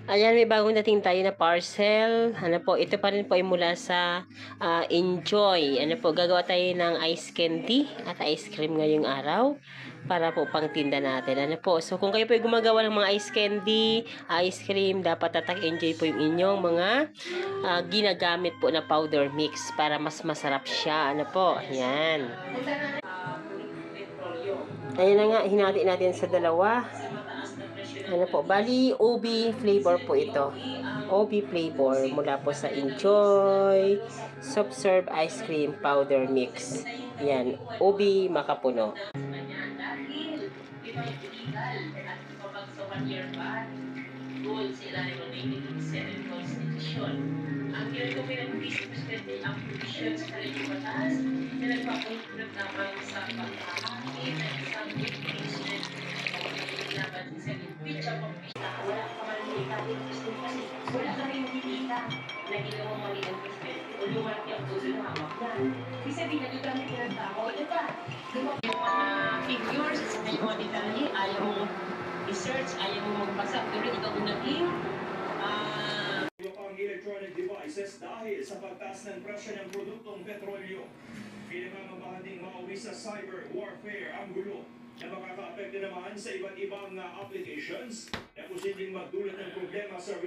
Ayan, may bagong dating tayo na parcel. Ano po, ito pa rin po ay mula sa Enjoy. Ano po, gagawa tayo ng ice candy at ice cream ngayong araw para po pang tinda natin. Ano po, so kung kayo po ay gumagawa ng mga ice candy, ice cream, dapat tatak enjoy po yung inyong mga ginagamit po na powder mix para mas masarap siya. Ano po, ayan. Ayan na nga, hinati natin sa dalawa. Ano po, bali OB flavor po ito. OB flavor mula po sa Enjoy Soft Serve Ice Cream Powder Mix. Yan, OB Makapuno. Goal sa ilalim ng 1987 Constitution. Ang ginagawa ng Vice Presidente ang provision sa kanilang batas na nagpapahipunag lamang sa pagkakakit ng isang nation laban sa impeach ang pagpista. Wala ka man nakita din kasi wala ka rin nakikita na ginawang mali ang Presidente o lumaki ang tulo na hawak yan. Ibig sabihin, nagkagamit ka ng tao, ito ba? Yung mga figures sa kayo auditory, ayaw mo research, ayaw mo magbasa, pero ikaw ang naging ang electronic devices dahil sa pagtaas ng presyo ng produktong petrolyo. Pinamamahan ding mauwi sa cyber warfare ang gulo na makaka-apekto naman sa iba't ibang applications na posibleng magdulot ng problema sa